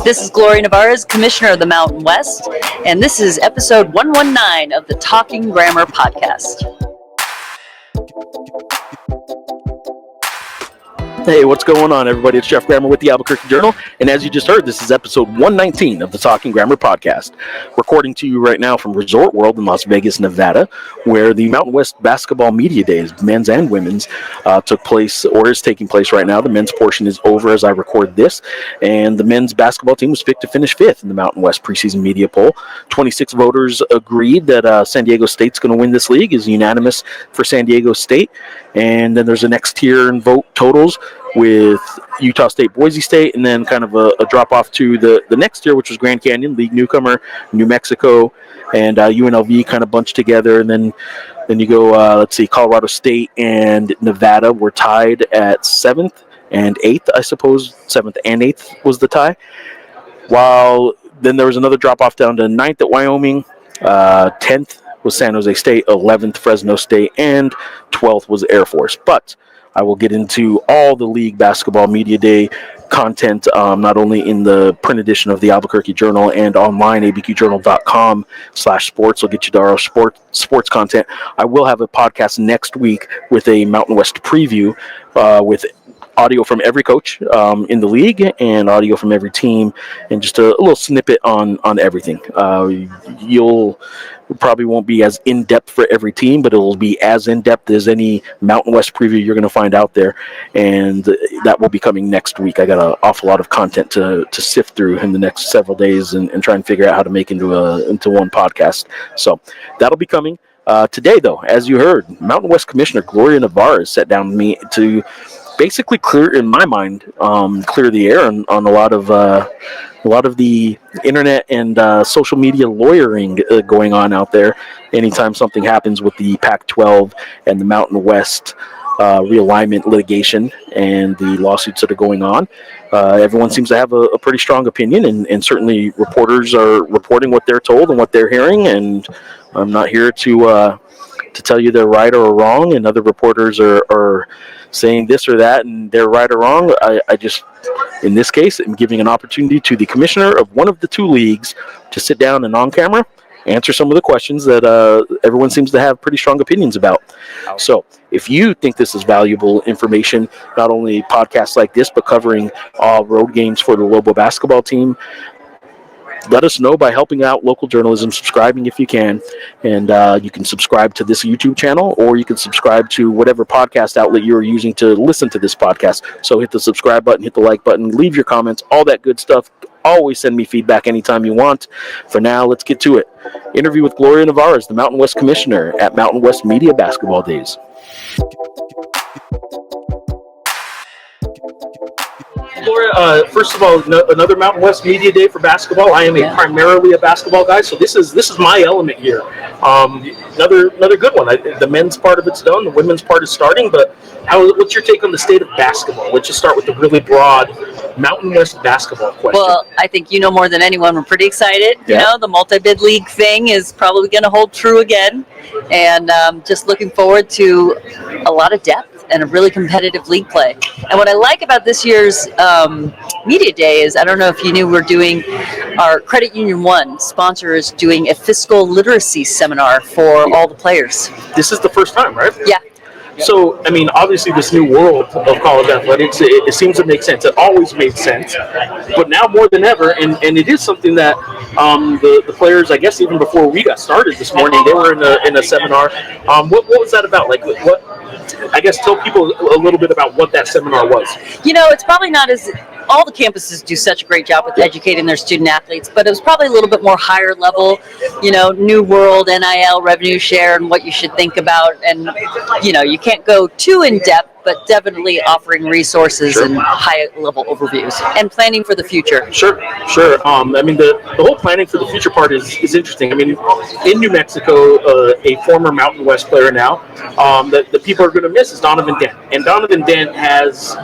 This is Gloria Nevarez, Commissioner of the Mountain West, and this is episode 119 of the Talking Grammar Podcast. Hey, what's going on, everybody? It's Jeff Grammer with the Albuquerque Journal, and as you just heard, this is episode 119 of the Talking Grammar Podcast. Recording to you right now from Resort World in Las Vegas, Nevada, where the Mountain West Basketball Media Days, men's and women's, took place, or is taking place right now. The men's portion is over as I record this, and the men's basketball team was picked to finish fifth in the Mountain West preseason media poll. 26 voters agreed that San Diego State's going to win this league, is unanimous for San Diego State, and then there's a next tier in vote totals with Utah State, Boise State, and then kind of a drop-off to the next tier, which was Grand Canyon, league newcomer, New Mexico, and UNLV kind of bunched together. And then you go, Colorado State and Nevada were tied at 7th and 8th, I suppose. 7th and 8th was the tie. While then there was another drop-off down to 9th at Wyoming, 10th was San Jose State, 11th Fresno State, and 12th was Air Force. But I will get into all the League Basketball Media Day content, not only in the print edition of the Albuquerque Journal and online, abqjournal.com/sports. Will get you to our sports content. I will have a podcast next week with a Mountain West preview with audio from every coach in the league and audio from every team, and just a little snippet on everything. You'll probably won't be as in-depth for every team, but it'll be as in-depth as any Mountain West preview you're going to find out there, and that will be coming next week. I got an awful lot of content to sift through in the next several days and try and figure out how to make into one podcast. So that'll be coming. Today, though, as you heard, Mountain West Commissioner Gloria Nevarez sat down with me to basically clear the air on a lot of the internet and social media lawyering going on out there. Anytime something happens with the Pac-12 and the Mountain West realignment litigation and the lawsuits that are going on, everyone seems to have a pretty strong opinion, and certainly reporters are reporting what they're told and what they're hearing, and I'm not here to tell you they're right or wrong, and other reporters are saying this or that and they're right or wrong. I just, in this case, am giving an opportunity to the commissioner of one of the two leagues to sit down and on camera answer some of the questions that everyone seems to have pretty strong opinions about. So if you think this is valuable information, not only podcasts like this, but covering all road games for the Lobo basketball team, let us know by helping out local journalism, subscribing if you can, and you can subscribe to this YouTube channel, or you can subscribe to whatever podcast outlet you're using to listen to this podcast. So hit the subscribe button, hit the like button, leave your comments, all that good stuff. Always send me feedback anytime you want. For now, let's get to it. Interview with Gloria Nevarez, the Mountain West Commissioner at Mountain West Media Basketball Days. Gloria, first of all, another Mountain West Media Day for basketball. I am primarily a basketball guy, so this is my element here. Another good one. The men's part of it's done. The women's part is starting. But what's your take on the state of basketball? Let's just start with the really broad Mountain West basketball question. Well, I think you know more than anyone. We're pretty excited. Yeah. You know, the multi-bid league thing is probably going to hold true again, and just looking forward to a lot of depth and a really competitive league play. And what I like about this year's media day is, I don't know if you knew, we're doing, our Credit Union One sponsor is doing a fiscal literacy seminar for all the players. This is the first time, right? Yeah. So, I mean, obviously this new world of college athletics, it seems to make sense. It always made sense, but now more than ever, and it is something that the players, I guess even before we got started this morning, they were in a seminar. What was that about? Like, what? I guess tell people a little bit about what that seminar was. You know, it's probably not as, all the campuses do such a great job with educating their student athletes, but it was probably a little bit more higher level, you know, new world, NIL, revenue share, and what you should think about. And, you know, you can't go too in depth, but definitely offering resources and high level overviews and planning for the future. Sure. I mean, the whole planning for the future part is interesting. I mean, in New Mexico, a former Mountain West player now, that the people are going to miss is Donovan Dent. And Donovan Dent has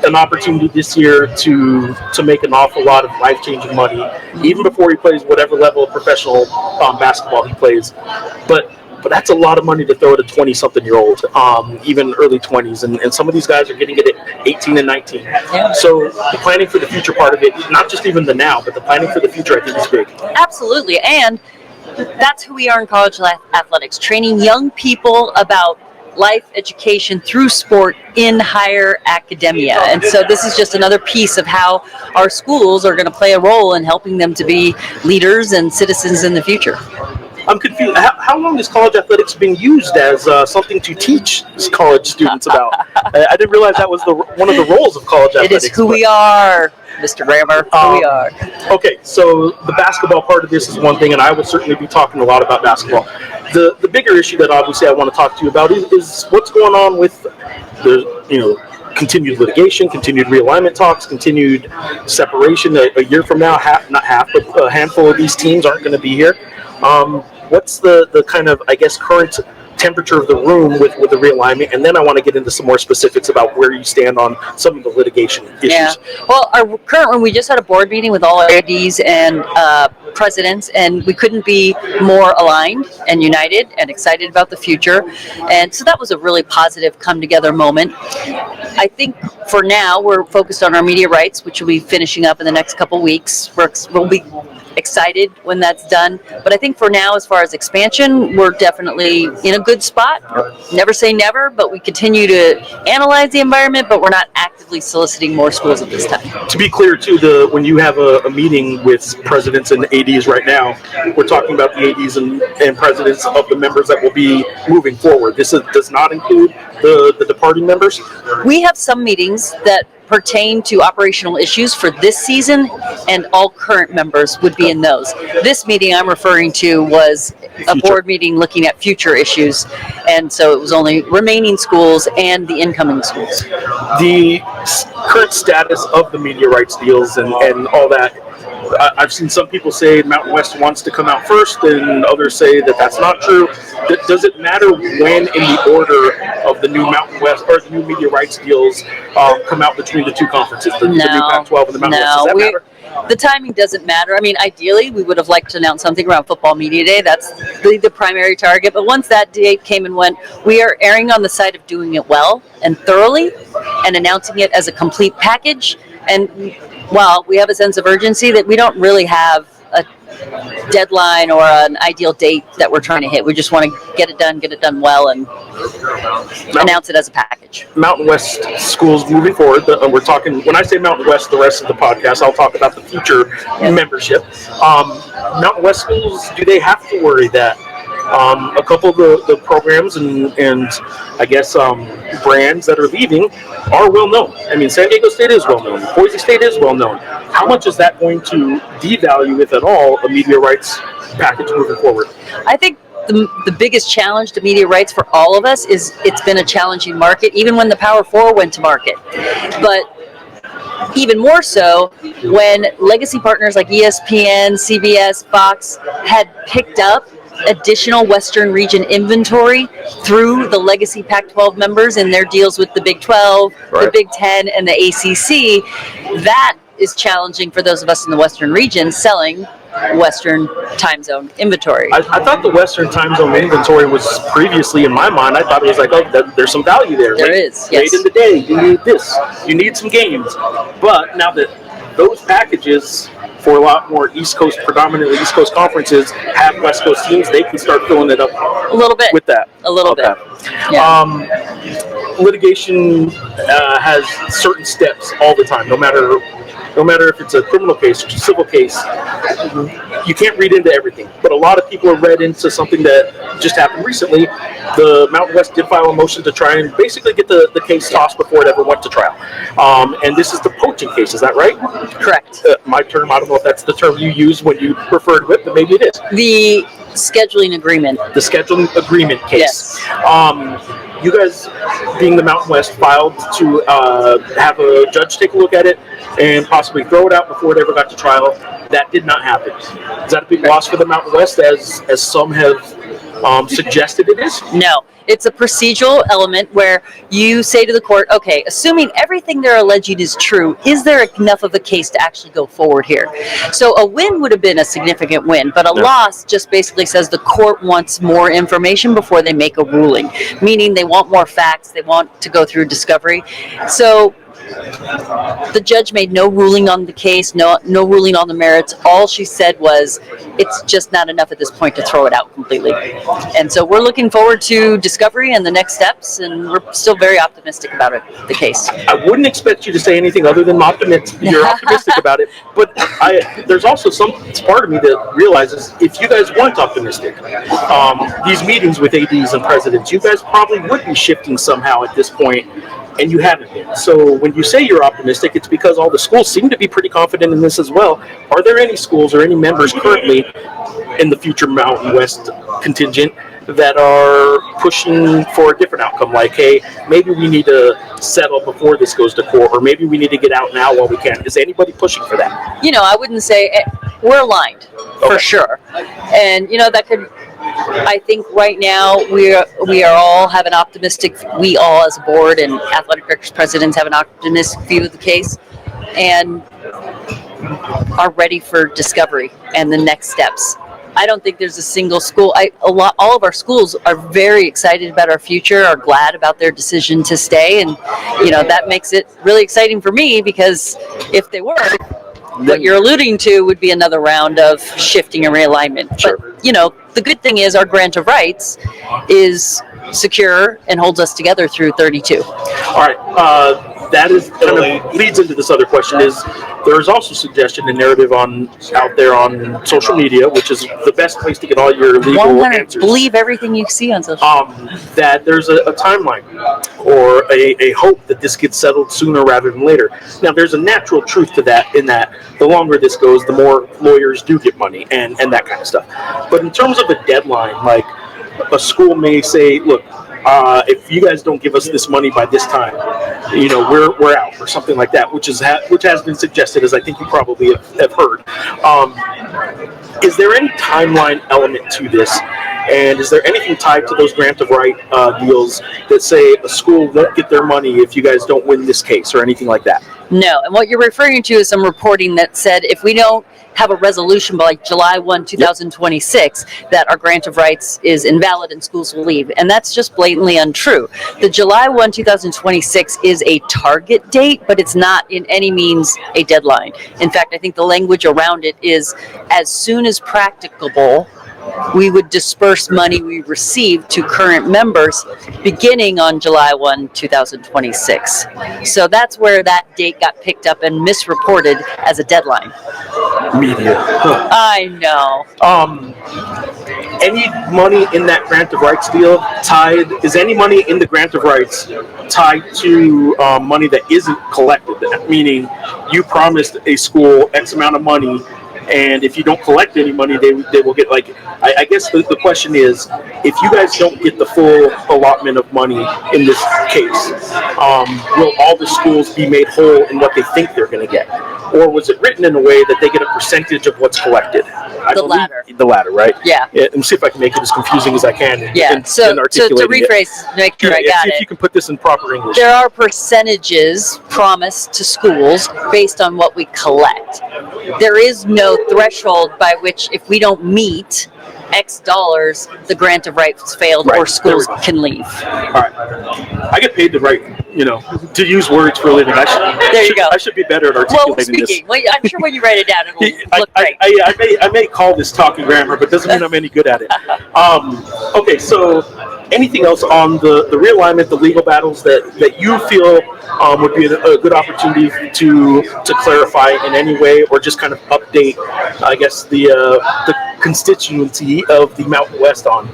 an opportunity this year to make an awful lot of life-changing money, even before he plays whatever level of professional basketball he plays. But but that's a lot of money to throw at a 20-something-year-old, even early 20s. And some of these guys are getting it at 18 and 19. So the planning for the future part of it, not just even the now, but the planning for the future, I think is big. Absolutely. And that's who we are in college athletics, training young people about life education through sport in higher academia. And so this is just another piece of how our schools are going to play a role in helping them to be leaders and citizens in the future. I'm confused. How long has college athletics been used as something to teach college students about? I didn't realize that was one of the roles of college athletics. It is who we are, Mr. Grammer. Who we are. Okay, so the basketball part of this is one thing, and I will certainly be talking a lot about basketball. The bigger issue that obviously I want to talk to you about is what's going on with the continued litigation, continued realignment talks, continued separation. A year from now, not half, but a handful of these teams aren't going to be here. What's the kind of, I guess, current temperature of the room with the realignment? And then I want to get into some more specifics about where you stand on some of the litigation issues. Yeah. Well, our current one, we just had a board meeting with all our ADs and presidents, and we couldn't be more aligned and united and excited about the future. And so that was a really positive come together moment. I think for now we're focused on our media rights, which will be finishing up in the next couple weeks. We'll be excited when that's done. But I think for now, as far as expansion, we're definitely in a good spot. Never say never, but we continue to analyze the environment, but we're not actively soliciting more schools at this time. To be clear, too, when you have a meeting with presidents and ADs right now, we're talking about the ADs and presidents of the members that will be moving forward. This does not include the departing members? We have some meetings that pertain to operational issues for this season, and all current members would be in those. This meeting I'm referring to was a board meeting looking at future issues, and so it was only remaining schools and the incoming schools. The current status of the media rights deals and all that, I've seen some people say Mountain West wants to come out first, and others say that that's not true. Does it matter when in the order of the new Mountain West or the new media rights deals come out between the two conferences, the new Pac-12 and the Mountain West? Does that matter? The timing doesn't matter. I mean, ideally, we would have liked to announce something around Football Media Day. That's the primary target. But once that date came and went, we are erring on the side of doing it well and thoroughly and announcing it as a complete package. And while we have a sense of urgency that we don't really have a deadline or an ideal date that we're trying to hit. We just want to get it done well, and announce it as a package. Mountain West schools moving forward, we're talking, when I say Mountain West, the rest of the podcast, I'll talk about the future membership. Mountain West schools, do they have to worry that a couple of the programs and I guess brands that are leaving are well known? I mean, San Diego State is well known. Boise State is well known. How much is that going to devalue, if at all, a media rights package moving forward? I think the biggest challenge to media rights for all of us is it's been a challenging market, even when the Power Four went to market. But even more so when legacy partners like ESPN, CBS, Fox had picked up additional Western region inventory through the legacy Pac-12 members in their deals with the Big 12, the Big 10, and the ACC. That is challenging for those of us in the Western region selling Western time zone inventory. I thought the Western time zone inventory was previously, in my mind, I thought it was like, oh, there's some value there. There is, Late yes. in the day, you need this. You need some games. But now that those packages for a lot more East Coast, predominantly East Coast conferences, have West Coast teams, they can start filling it up a little bit with that. A little bit. Yeah. Litigation has certain steps all the time, no matter if it's a criminal case or a civil case. You can't read into everything, but a lot of people have read into something that just happened recently. The Mountain West did file a motion to try and basically get the case tossed before it ever went to trial. And this is the poaching case, is that right? Correct. My term, I don't know if that's the term you use when you refer to it, but maybe it is. The scheduling agreement. The scheduling agreement case. Yes. You guys, being the Mountain West, filed to have a judge take a look at it and possibly throw it out before it ever got to trial. That did not happen. Is that a big loss for the Mountain West, as some have suggested it is? No, it's a procedural element where you say to the court, okay, assuming everything they're alleging is true, is there enough of a case to actually go forward here? So a win would have been a significant win, but a loss just basically says the court wants more information before they make a ruling, meaning they want more facts, they want to go through discovery. So the judge made no ruling on the case, no ruling on the merits. All she said was, it's just not enough at this point to throw it out completely. And so we're looking forward to discovery and the next steps, and we're still very optimistic about it, the case. I wouldn't expect you to say anything other than optimistic. You're optimistic about it, but there's also some part of me that realizes if you guys weren't optimistic, these meetings with ADs and presidents, you guys probably would be shifting somehow at this point, and you haven't been. So when you say you're optimistic, it's because all the schools seem to be pretty confident in this as well. Are there any schools or any members currently in the future Mountain West contingent that are pushing for a different outcome? Like, hey, maybe we need to settle before this goes to court, or maybe we need to get out now while we can. Is anybody pushing for that? I wouldn't say we're aligned for sure. And, that could, I think right now we are all have an optimistic, we all as a board and athletic directors, presidents have an optimistic view of the case and are ready for discovery and the next steps. I don't think there's a single school. All of our schools are very excited about our future, are glad about their decision to stay, and that makes it really exciting for me, because if they weren't, what you're alluding to would be another round of shifting and realignment. Sure. But the good thing is our grant of rights is secure and holds us together through 32. All right. That is kind of leads into this other question. Is there is also suggestion and narrative out there on social media, which is the best place to get all your legal answers. Believe everything you see on social media. That there's a timeline or a hope that this gets settled sooner rather than later. Now, there's a natural truth to that, in that the longer this goes, the more lawyers do get money and that kind of stuff. But in terms of a deadline, like a school may say, look, if you guys don't give us this money by this time, we're out, or something like that, which has been suggested, as I think you probably have heard. Is there any timeline element to this? And is there anything tied to those grant of right deals that say a school won't get their money if you guys don't win this case, or anything like that? No, and what you're referring to is some reporting that said if we don't have a resolution by July 1, 2026, that our grant of rights is invalid and schools will leave. And that's just blatantly untrue. The July 1, 2026 is a target date, but it's not in any means a deadline. In fact, I think the language around it is as soon as practicable, we would disperse money we received to current members beginning on July 1, 2026. So that's where that date got picked up and misreported as a deadline. Media. Huh. I know. Any money in that grant of rights deal is any money in the grant of rights tied to money that isn't collected? Meaning you promised a school X amount of money, and if you don't collect any money, they will get, like, I guess the question is, if you guys don't get the full allotment of money in this case, will all the schools be made whole in what they think they're going to get? Or was it written in a way that they get a percentage of what's collected? The latter. The latter, right? Yeah. And see if I can make it as confusing as I can. Yeah, so to rephrase, make sure I got it. If you can put this in proper English. There are percentages promised to schools based on what we collect. There is no threshold by which, if we don't meet X dollars, the grant of rights failed, or schools can leave. All right. I get paid to write, to use words for a living. I should be better at articulating this. Well, I'm sure when you write it down, it'll look great. I may call this talking grammar, but doesn't mean I'm any good at it. Okay, so anything else on the realignment, the legal battles that you feel would be a good opportunity to clarify in any way, or just kind of update, I guess, the constituency of the Mountain West on?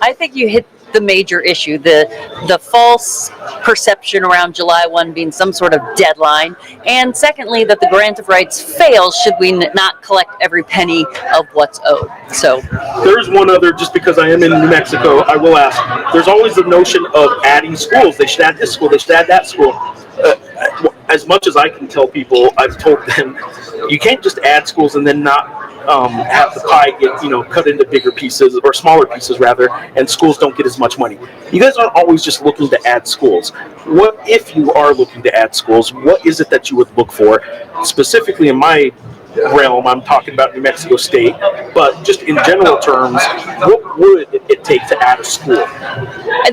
I think you hit the major issue, the false perception around July 1 being some sort of deadline, and secondly, that the grant of rights fails should we not collect every penny of what's owed. So there's one other, just because I am in New Mexico, I will ask, there's always the notion of adding schools. They should add this school, they should add that school. As much as I can tell people, I've told them, you can't just add schools and then not have the pie get cut into bigger pieces or smaller pieces rather, and schools don't get as much money. You guys aren't always just looking to add schools. What if you are looking to add schools? What is it that you would look for specifically in my realm? I'm talking about New Mexico State, but just in general terms, what would it take to add a school?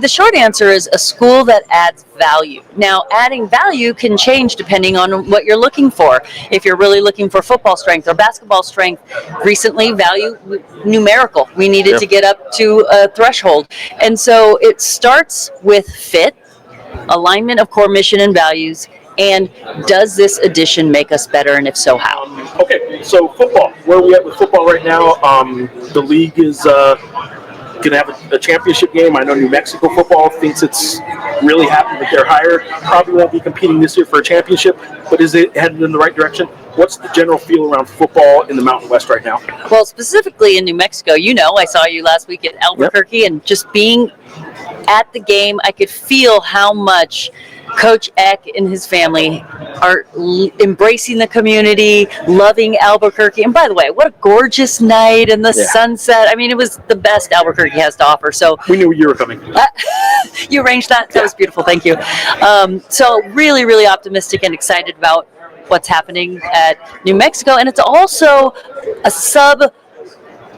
The short answer is a school that adds value. Now, adding value can change depending on what you're looking for. If you're really looking for football strength or basketball strength, recently value numerical. We needed to get up to a threshold. And so it starts with fit, alignment of core mission and values, and does this addition make us better, and if so, how? Okay, so football. Where are we at with football right now? The league is going to have a championship game. I know New Mexico football thinks it's really happy with their hire. Probably won't be competing this year for a championship, but is it headed in the right direction? What's the general feel around football in the Mountain West right now? Well, specifically in New Mexico, I saw you last week at Albuquerque, and just being at the game, I could feel how much Coach Eck and his family are embracing the community, loving Albuquerque. And by the way, what a gorgeous night and the sunset. I mean, it was the best Albuquerque has to offer. So we knew you were coming. You arranged that? That was beautiful. Thank you. So really, really optimistic and excited about what's happening at New Mexico. And it's also a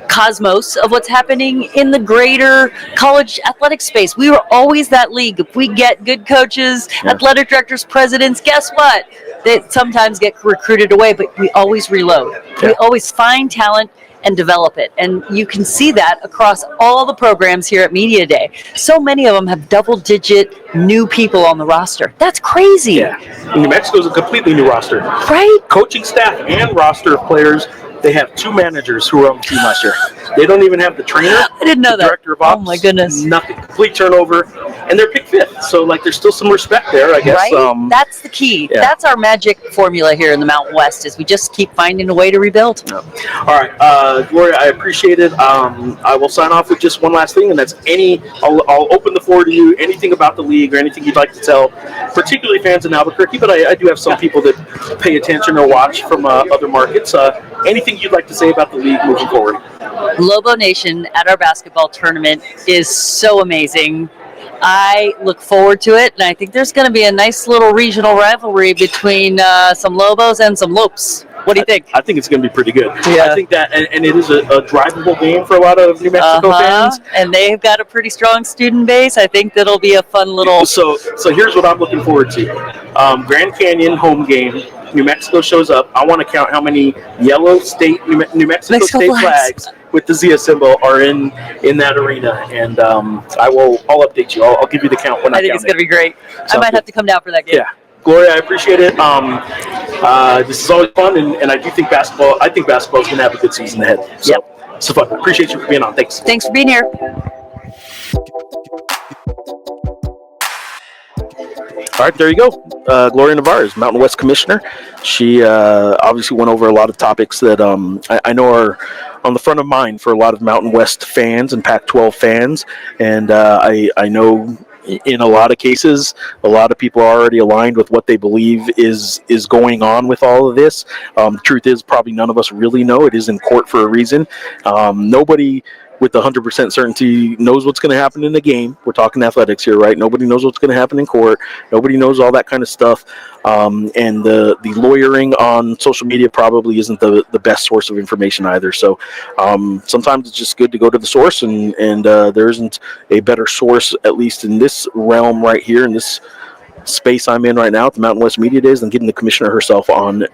cosmos of what's happening in the greater college athletic space. We were always that league. If we get good coaches, athletic directors, presidents, guess what? They sometimes get recruited away, but we always reload. We always find talent and develop it. And you can see that across all the programs here at Media Day. So many of them have double-digit new people on the roster. That's crazy. Yeah. New Mexico is a completely new roster. Right? Coaching staff and roster of players. They have 2 managers who were on the team last year. They don't even have the trainer. I didn't know that. Director of ops. Oh my goodness. Nothing. Complete turnover. And they're picked 5th. So there's still some respect there, I guess. Right? That's the key. Yeah. That's our magic formula here in the Mountain West, is we just keep finding a way to rebuild. Yeah. All right. Gloria, I appreciate it. I will sign off with just one last thing, and that's I'll open the floor to you. Anything about the league or anything you'd like to tell, particularly fans in Albuquerque, but I do have some people that pay attention or watch from other markets. Anything you'd like to say about the league moving forward? Lobo Nation at our basketball tournament is so amazing. I look forward to it, and I think there's going to be a nice little regional rivalry between some Lobos and some Lopes. What do you think? I think it's going to be pretty good. Yeah. I think that, and it is a drivable game for a lot of New Mexico fans. And they've got a pretty strong student base. I think that'll be a fun little... So here's what I'm looking forward to. Grand Canyon home game. New Mexico shows up. I want to count how many yellow New Mexico State flags with the Zia symbol are in that arena, and I'll update you. I'll give you the count when I think it's going to be great. I might have to come down for that game. Yeah, Gloria, I appreciate it. This is always fun, and I do think basketball. I think basketball is going to have a good season ahead. So it's fun. Appreciate you for being on. Thanks. Thanks for being here. All right, there you go. Gloria Nevarez, Mountain West Commissioner. She obviously went over a lot of topics that I know are on the front of mind for a lot of Mountain West fans and Pac-12 fans. And I know in a lot of cases, a lot of people are already aligned with what they believe is going on with all of this. The truth is, probably none of us really know. It is in court for a reason. Nobody with 100% certainty knows what's going to happen in the game. We're talking athletics here, right? Nobody knows what's going to happen in court. Nobody knows all that kind of stuff. And the lawyering on social media probably isn't the best source of information either. So sometimes it's just good to go to the source, and there isn't a better source, at least in this realm right here, in this space I'm in right now at the Mountain West Media Days, than getting the commissioner herself on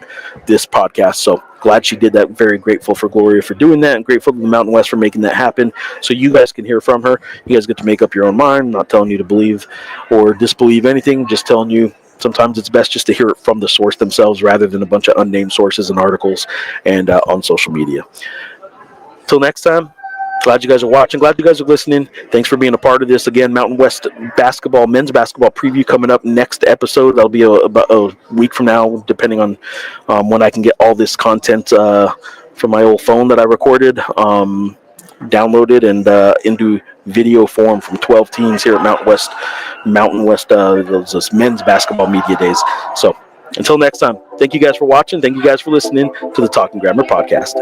this podcast. So glad she did that. Very grateful for Gloria for doing that, and grateful to the Mountain West for making that happen, so you guys can hear from her. You guys get to make up your own mind. I'm not telling you to believe or disbelieve anything, just telling you sometimes it's best just to hear it from the source themselves rather than a bunch of unnamed sources and articles and on social media. Till next time, glad you guys are watching. Glad you guys are listening. Thanks for being a part of this. Again, Mountain West basketball, men's basketball preview coming up next episode. That'll be about a week from now, depending on when I can get all this content from my old phone that I recorded, downloaded, and into video form from 12 teams here at Mountain West those men's basketball media days. So until next time, thank you guys for watching. Thank you guys for listening to the Talking Grammar podcast.